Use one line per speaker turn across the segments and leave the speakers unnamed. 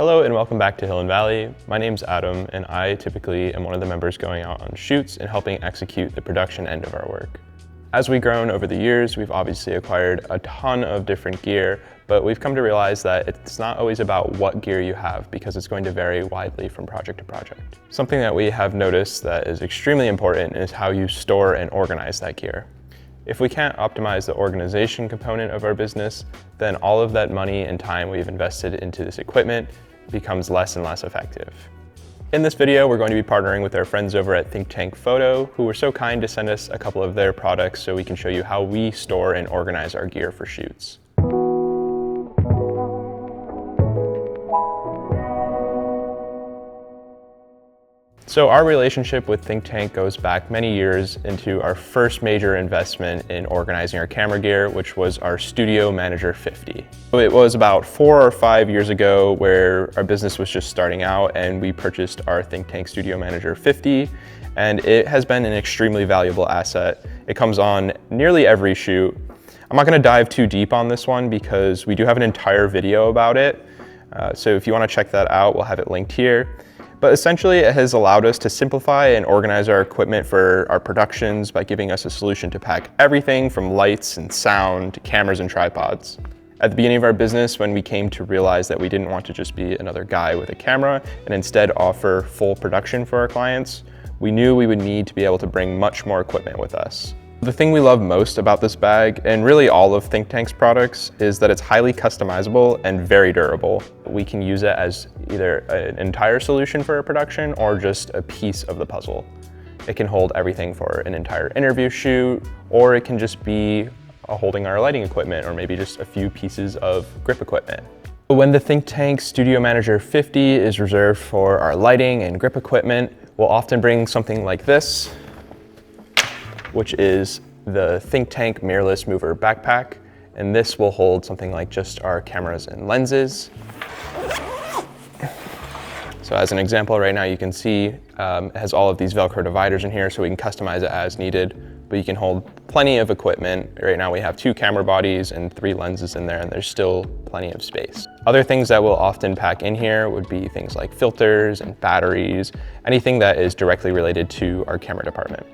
Hello and welcome back to Hill and Valley. My name's Adam and I typically am one of the members going out on shoots and helping execute the production end of our work. As we've grown over the years, we've obviously acquired a ton of different gear, but we've come to realize that it's not always about what gear you have because it's going to vary widely from project to project. Something that we have noticed that is extremely important is how you store and organize that gear. If we can't optimize the organization component of our business, then all of that money and time we've invested into this equipment becomes less and less effective. In this video, we're going to be partnering with our friends over at Think Tank Photo, who were so kind to send us a couple of their products so we can show you how we store and organize our gear for shoots. So our relationship with Think Tank goes back many years into our first major investment in organizing our camera gear, which was our Studio Manager 50. It was about 4 or 5 years ago where our business was just starting out and we purchased our Think Tank Studio Manager 50, and it has been an extremely valuable asset. It comes on nearly every shoot. I'm not going to dive too deep on this one because we do have an entire video about it. So if you want to check that out, we'll have it linked here. But essentially, it has allowed us to simplify and organize our equipment for our productions by giving us a solution to pack everything from lights and sound to cameras and tripods. At the beginning of our business, when we came to realize that we didn't want to just be another guy with a camera and instead offer full production for our clients, we knew we would need to be able to bring much more equipment with us. The thing we love most about this bag, and really all of Think Tank's products, is that it's highly customizable and very durable. We can use it as either an entire solution for a production or just a piece of the puzzle. It can hold everything for an entire interview shoot, or it can just be holding our lighting equipment, or maybe just a few pieces of grip equipment. When the Think Tank Studio Manager 50 is reserved for our lighting and grip equipment, we'll often bring something like this, which is the Think Tank Mirrorless Mover Backpack. And this will hold something like just our cameras and lenses. So as an example, right now you can see it has all of these Velcro dividers in here so we can customize it as needed, but you can hold plenty of equipment. Right now we have 2 camera bodies and 3 lenses in there, and there's still plenty of space. Other things that we'll often pack in here would be things like filters and batteries, anything that is directly related to our camera department.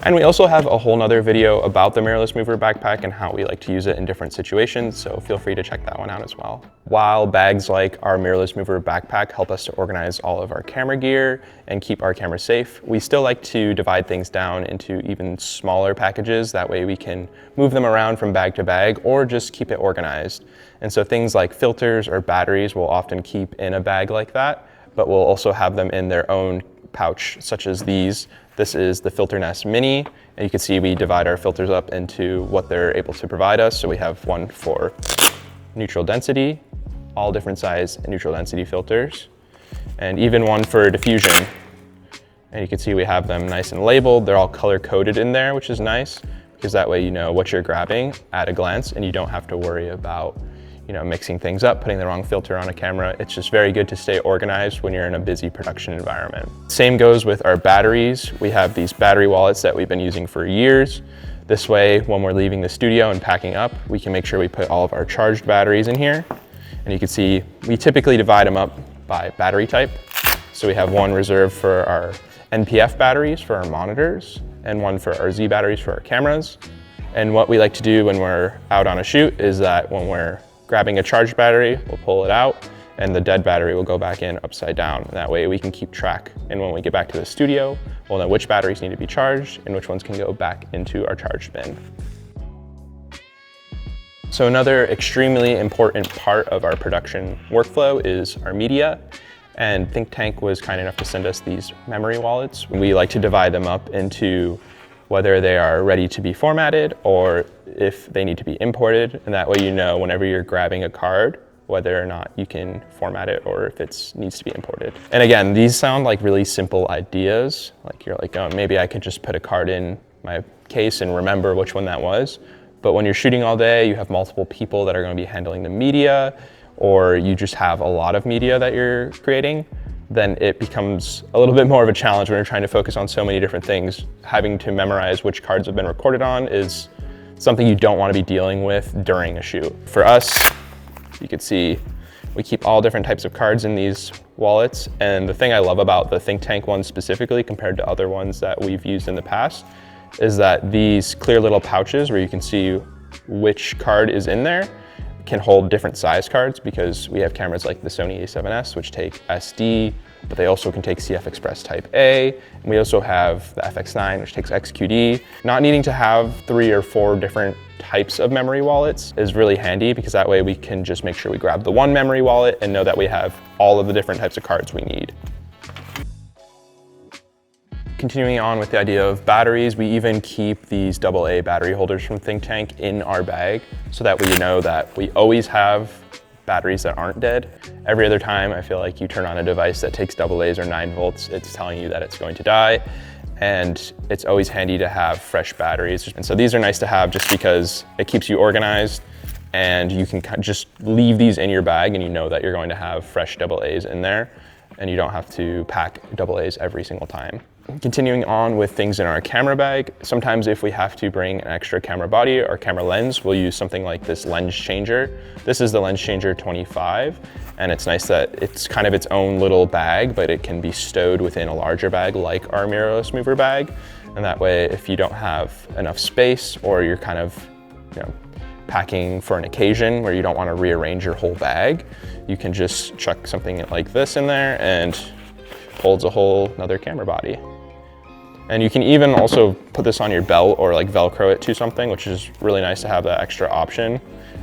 And we also have a whole nother video about the Mirrorless Mover Backpack and how we like to use it in different situations, so feel free to check that one out as well. While bags like our Mirrorless Mover Backpack help us to organize all of our camera gear and keep our cameras safe, we still like to divide things down into even smaller packages. That way we can move them around from bag to bag or just keep it organized. And so things like filters or batteries we'll often keep in a bag like that, but we'll also have them in their own pouch, such as these. This is the Filter Nest Mini, and you can see we divide our filters up into what they're able to provide us. So we have one for neutral density, all different size neutral density filters, and even one for diffusion. And you can see we have them nice and labeled. They're all color coded in there, which is nice because that way you know what you're grabbing at a glance and you don't have to worry about mixing things up, putting the wrong filter on a camera. It's just very good to stay organized when you're in a busy production environment. Same goes with our batteries. We have these battery wallets that we've been using for years. This way, when we're leaving the studio and packing up, we can make sure we put all of our charged batteries in here. And you can see we typically divide them up by battery type. So we have one reserved for our NPF batteries for our monitors and one for our Z batteries for our cameras. And what we like to do when we're out on a shoot is that when we're grabbing a charged battery, we'll pull it out and the dead battery will go back in upside down. And that way we can keep track. And when we get back to the studio, we'll know which batteries need to be charged and which ones can go back into our charged bin. So another extremely important part of our production workflow is our media. And Think Tank was kind enough to send us these memory wallets. We like to divide them up into whether they are ready to be formatted or if they need to be imported. And that way you know whenever you're grabbing a card, whether or not you can format it or if it needs to be imported. And again, these sound like really simple ideas. Like you're like, oh, maybe I could just put a card in my case and remember which one that was. But when you're shooting all day, you have multiple people that are going to be handling the media, or you just have a lot of media that you're creating, then it becomes a little bit more of a challenge when you're trying to focus on so many different things. Having to memorize which cards have been recorded on is something you don't want to be dealing with during a shoot. For us, you can see We keep all different types of cards in these wallets. And the thing I love about the Think Tank one specifically compared to other ones that we've used in the past is that these clear little pouches where you can see which card is in there can hold different size cards, because we have cameras like the Sony a7S, which take SD, but they also can take CF Express Type A. And we also have the FX9, which takes XQD. Not needing to have 3 or 4 different types of memory wallets is really handy, because that way we can just make sure we grab the one memory wallet and know that we have all of the different types of cards we need. Continuing on with the idea of batteries, we even keep these AA battery holders from Think Tank in our bag so that we know that we always have batteries that aren't dead. Every other time I feel like you turn on a device that takes AA's or 9 volts, it's telling you that it's going to die. And it's always handy to have fresh batteries. And so these are nice to have just because it keeps you organized, and you can just leave these in your bag and you know that you're going to have fresh AA's in there, and you don't have to pack AA's every single time. Continuing on with things in our camera bag, sometimes if we have to bring an extra camera body or camera lens, we'll use something like this lens changer. This is the lens changer 25, and it's nice that it's kind of its own little bag, but it can be stowed within a larger bag like our mirrorless mover bag. And that way, if you don't have enough space, or you're kind of, packing for an occasion where you don't want to rearrange your whole bag, you can just chuck something like this in there and holds a whole another camera body. And you can even also put this on your belt or like Velcro it to something, which is really nice to have that extra option.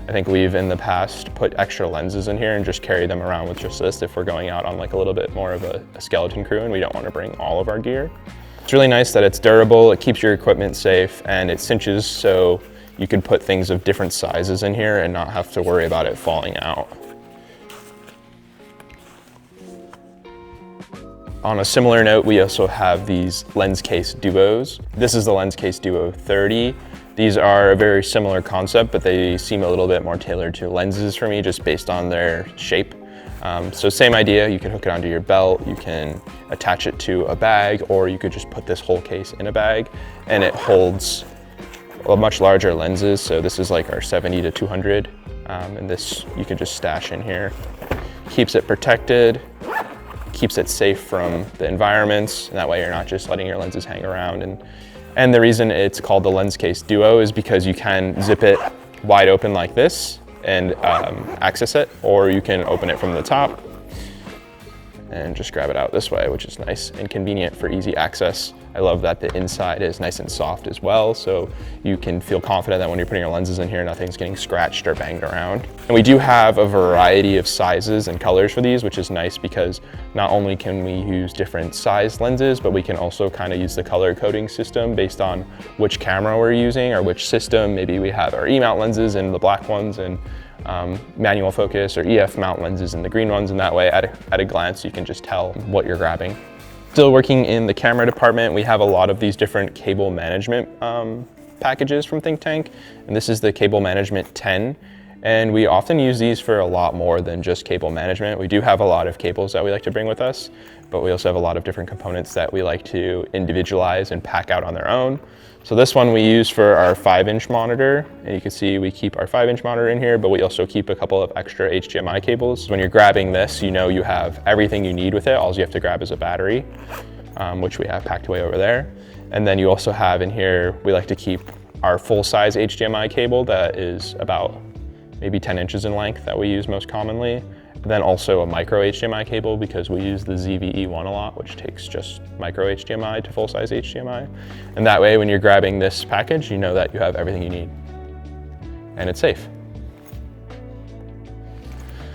I think we've in the past put extra lenses in here and just carry them around with just this if we're going out on like a little bit more of a skeleton crew and we don't want to bring all of our gear. It's really nice that it's durable, it keeps your equipment safe, and it cinches so you can put things of different sizes in here and not have to worry about it falling out. On a similar note, we also have these lens case duos. This is the lens case duo 30. These are a very similar concept, but they seem a little bit more tailored to lenses for me, just based on their shape. So same idea, you can hook it onto your belt, you can attach it to a bag, or you could just put this whole case in a bag, and it holds much larger lenses. So this is like our 70 to 200, and this you could just stash in here. Keeps it protected, keeps it safe from the environments, and that way you're not just letting your lenses hang around. And the reason it's called the lens case duo is because you can zip it wide open like this and access it, or you can open it from the top and just grab it out this way, which is nice and convenient for easy access. I love that the inside is nice and soft as well, so you can feel confident that when you're putting your lenses in here, nothing's getting scratched or banged around. And we do have a variety of sizes and colors for these, which is nice because not only can we use different size lenses, but we can also kind of use the color coding system based on which camera we're using or which system. Maybe we have our E-mount lenses in the black ones, and manual focus or EF mount lenses in the green ones, and that way at a glance you can just tell what you're grabbing. Still working in the camera department, we have a lot of these different cable management packages from Think Tank, and this is the cable management 10, and we often use these for a lot more than just cable management. We do have a lot of cables that we like to bring with us, but we also have a lot of different components that we like to individualize and pack out on their own. So this one we use for our 5-inch monitor, and you can see we keep our 5-inch monitor in here, but we also keep a couple of extra HDMI cables. When you're grabbing this, you know you have everything you need with it. All you have to grab is a battery, which we have packed away over there. And then you also have in here, we like to keep our full-size HDMI cable that is about maybe 10 inches in length that we use most commonly. Then also a micro HDMI cable, because we use the ZVE1 a lot, which takes just micro HDMI to full-size HDMI. And that way, when you're grabbing this package, you know that you have everything you need. And it's safe.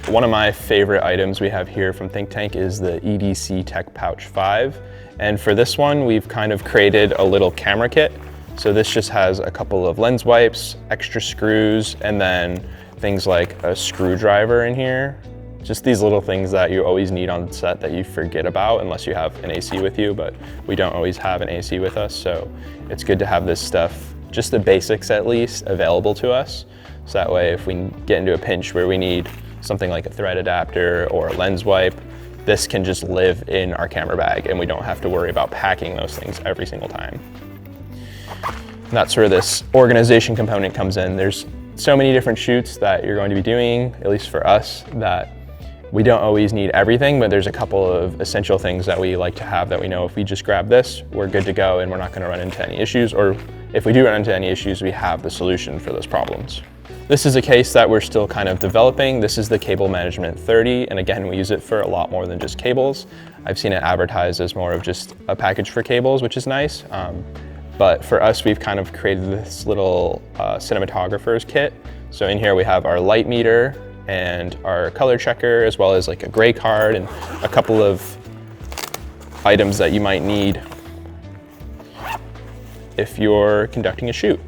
One of my favorite items we have here from Think Tank is the EDC Techpouch 5. And for this one, we've kind of created a little camera kit. So this just has a couple of lens wipes, extra screws, and then things like a screwdriver in here. Just these little things that you always need on set that you forget about unless you have an AC with you, but we don't always have an AC with us, so it's good to have this stuff, just the basics at least, available to us. So that way if we get into a pinch where we need something like a thread adapter or a lens wipe, this can just live in our camera bag and we don't have to worry about packing those things every single time. And that's where this organization component comes in. There's so many different shoots that you're going to be doing, at least for us, that We don't always need everything, but there's a couple of essential things that we like to have that we know if we just grab this, we're good to go and we're not gonna run into any issues, or if we do run into any issues, we have the solution for those problems. This is a case that we're still kind of developing. This is the Cable Management 30, and again, we use it for a lot more than just cables. I've seen it advertised as more of just a package for cables, which is nice. But for us, we've kind of created this little cinematographer's kit. So in here we have our light meter and our color checker, as well as like a gray card and a couple of items that you might need if you're conducting a shoot.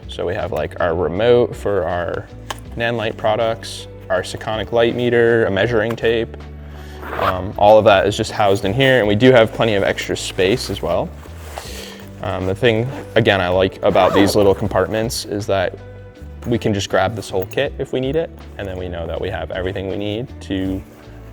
So we have like our remote for our Nanlite products, our Sekonic light meter, a measuring tape. All of that is just housed in here, and we do have plenty of extra space as well. The thing, again, I like about these little compartments is that we can just grab this whole kit if we need it, and then we know that we have everything we need to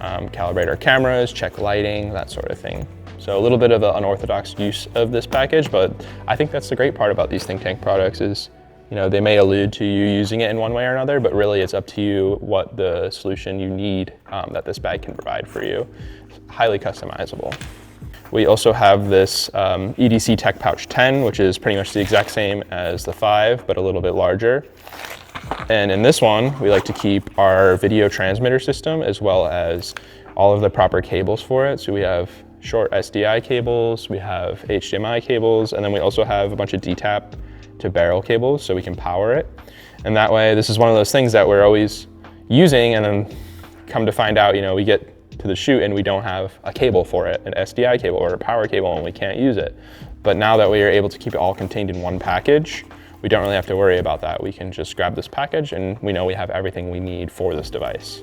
calibrate our cameras, check lighting, that sort of thing. So a little bit of an unorthodox use of this package, but I think that's the great part about these think tank products is, you know, they may allude to you using it in one way or another, but really it's up to you what the solution you need that this bag can provide for you. It's highly customizable. We also have this EDC Techpouch 10, which is pretty much the exact same as the 5, but a little bit larger. And in this one, we like to keep our video transmitter system as well as all of the proper cables for it. So we have short SDI cables, we have HDMI cables, and then we also have a bunch of DTAP to barrel cables so we can power it. And that way, this is one of those things that we're always using, and then come to find out, you know, we get to the shoot and we don't have a cable for it, an SDI cable or a power cable, and we can't use it. But now that we are able to keep it all contained in one package, we don't really have to worry about that. We can just grab this package and we know we have everything we need for this device.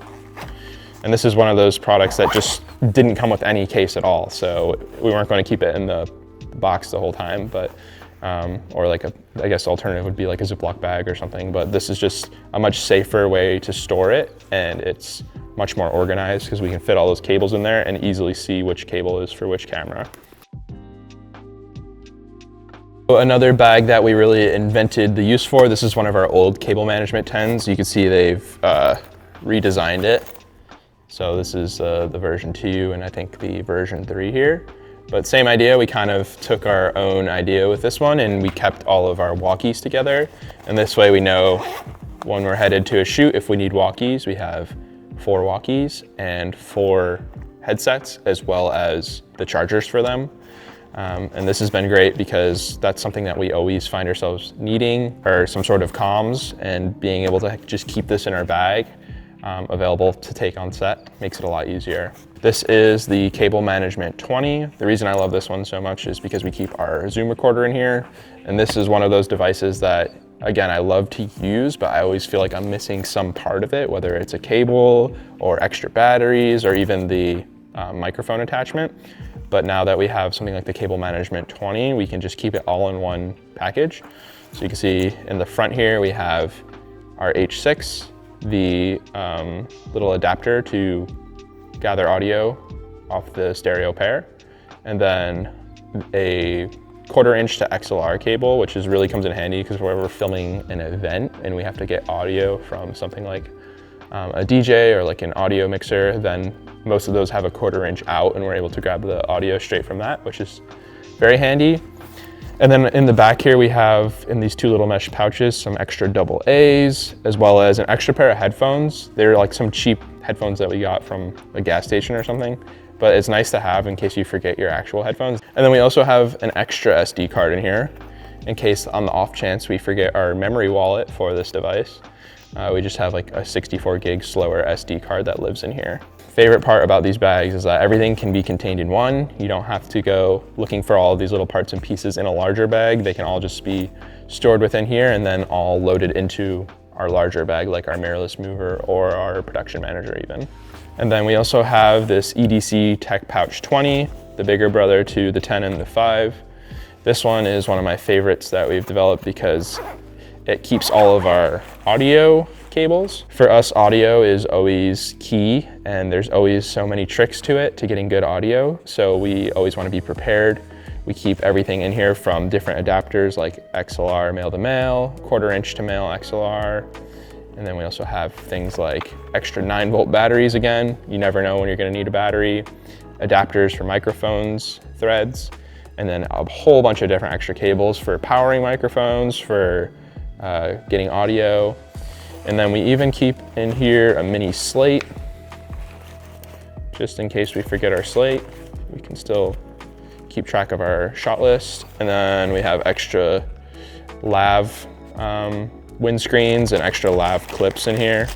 And this is one of those products that just didn't come with any case at all. So we weren't going to keep it in the box the whole time, but or like I guess alternative would be like a Ziploc bag or something, but this is just a much safer way to store it, and it's much more organized because we can fit all those cables in there and easily see which cable is for which camera. Another bag that we really invented the use for, this is one of our old Cable Management 10s. You can see they've redesigned it. So this is the version 2 and I think the version 3 here. But same idea, we kind of took our own idea with this one and we kept all of our walkies together. And this way we know when we're headed to a shoot, if we need walkies, we have 4 walkies and 4 headsets, as well as the chargers for them. And this has been great because that's something that we always find ourselves needing, or some sort of comms, and being able to just keep this in our bag available to take on set makes it a lot easier. This is the Cable Management 20. The reason I love this one so much is because we keep our Zoom recorder in here. And this is one of those devices that, again, I love to use, but I always feel like I'm missing some part of it, whether it's a cable or extra batteries or even the microphone attachment. But now that we have something like the Cable Management 20, we can just keep it all in one package. So you can see in the front here, we have our H6, the little adapter to gather audio off the stereo pair, and then a 1/4 inch to XLR cable, which really comes in handy because we're filming an event and we have to get audio from something like a DJ or like an audio mixer, then most of those have a 1/4 inch out and we're able to grab the audio straight from that, which is very handy. And then in the back here, we have in these 2 little mesh pouches, some extra AA's, as well as an extra pair of headphones. They're like some cheap headphones that we got from a gas station or something, but it's nice to have in case you forget your actual headphones. And then we also have an extra SD card in here in case on the off chance we forget our memory wallet for this device. We just have like a 64 gig slower SD card that lives in here. Favorite part about these bags is that everything can be contained in one. You don't have to go looking for all of these little parts and pieces in a larger bag. They can all just be stored within here and then all loaded into our larger bag, like our mirrorless mover or our production manager even. And then we also have this EDC Techpouch 20, the bigger brother to the 10 and the 5. This one is one of my favorites that we've developed because it keeps all of our audio cables. For us, audio is always key, and there's always so many tricks to it to getting good audio. So we always want to be prepared. We keep everything in here from different adapters like XLR male to male, 1/4 inch to male XLR, And then we also have things like extra 9-volt batteries again. You never know when you're gonna need a battery. Adapters for microphones, threads, and then a whole bunch of different extra cables for powering microphones, for getting audio. And then we even keep in here a mini slate, just in case we forget our slate. We can still keep track of our shot list. And then we have extra lav windscreens and extra lav clips in here.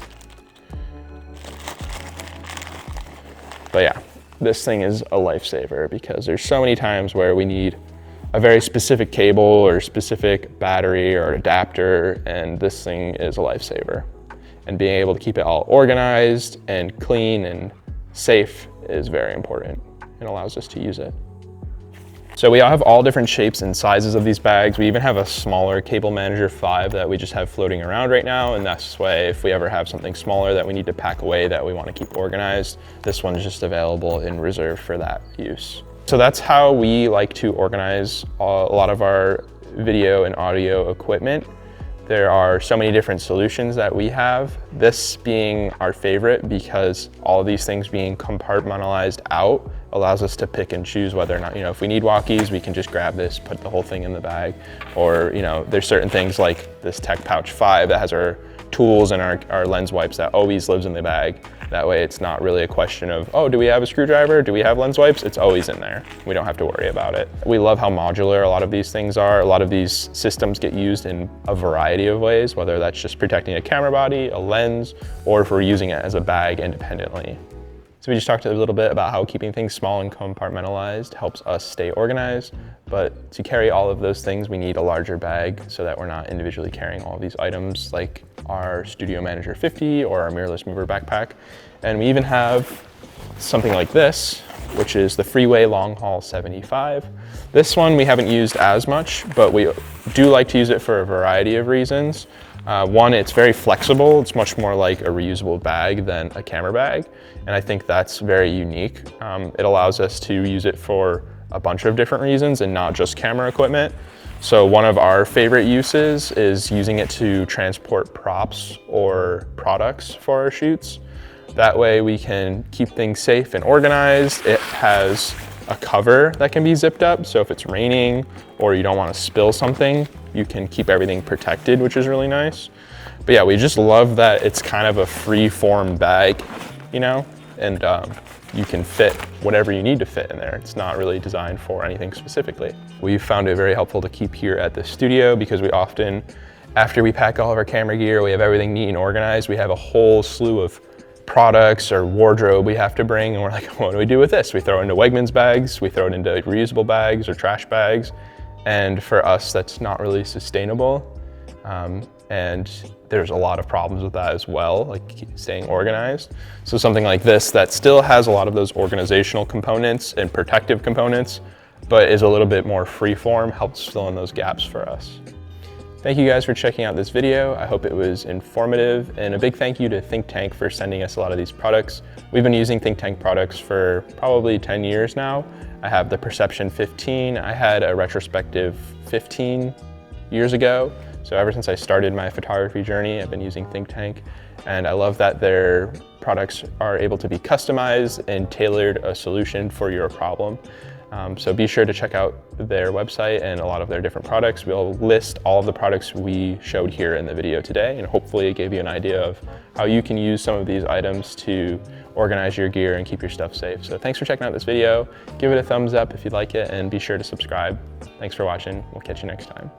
But yeah, this thing is a lifesaver because there's so many times where we need a very specific cable or specific battery or adapter, and this thing is a lifesaver. And being able to keep it all organized and clean and safe is very important and allows us to use it. So we all have all different shapes and sizes of these bags. We even have a smaller Cable Manager 5 that we just have floating around right now. And this way, if we ever have something smaller that we need to pack away that we want to keep organized, this one's just available in reserve for that use. So that's how we like to organize a lot of our video and audio equipment. There are so many different solutions that we have, this being our favorite because all of these things being compartmentalized out allows us to pick and choose whether or not, if we need walkies, we can just grab this, put the whole thing in the bag. Or, there's certain things like this Techpouch 5 that has our tools and our lens wipes that always lives in the bag. That way it's not really a question of, oh, do we have a screwdriver? Do we have lens wipes? It's always in there. We don't have to worry about it. We love how modular a lot of these things are. A lot of these systems get used in a variety of ways, whether that's just protecting a camera body, a lens, or if we're using it as a bag independently. So we just talked a little bit about how keeping things small and compartmentalized helps us stay organized, but to carry all of those things, we need a larger bag so that we're not individually carrying all of these items like our Studio Manager 50 or our Mirrorless Mover backpack. And we even have something like this, which is the Freeway Longhaul 75. This one we haven't used as much, but we do like to use it for a variety of reasons. One, it's very flexible. It's much more like a reusable bag than a camera bag. And I think that's very unique. It allows us to use it for a bunch of different reasons and not just camera equipment. So one of our favorite uses is using it to transport props or products for our shoots. That way we can keep things safe and organized. It has a cover that can be zipped up. So if it's raining or you don't want to spill something, you can keep everything protected, which is really nice. But yeah, we just love that it's kind of a free form bag, and you can fit whatever you need to fit in there. It's not really designed for anything specifically. We've found it very helpful to keep here at the studio because we often, after we pack all of our camera gear, we have everything neat and organized, we have a whole slew of products or wardrobe we have to bring, and we're like, what do we do with this? We throw it into Wegmans bags, we throw it into reusable bags or trash bags, and for us, that's not really sustainable. And there's a lot of problems with that as well, like staying organized. So something like this that still has a lot of those organizational components and protective components, but is a little bit more free form, helps fill in those gaps for us. Thank you guys for checking out this video. I hope it was informative, and a big thank you to Think Tank for sending us a lot of these products. We've been using Think Tank products for probably 10 years now. I have the Perception 15. I had a retrospective 15 years ago. So ever since I started my photography journey, I've been using Think Tank, and I love that their products are able to be customized and tailored a solution for your problem. So be sure to check out their website and a lot of their different products. We'll list all of the products we showed here in the video today, and hopefully it gave you an idea of how you can use some of these items to organize your gear and keep your stuff safe. So thanks for checking out this video. Give it a thumbs up if you like it, and be sure to subscribe. Thanks for watching. We'll catch you next time.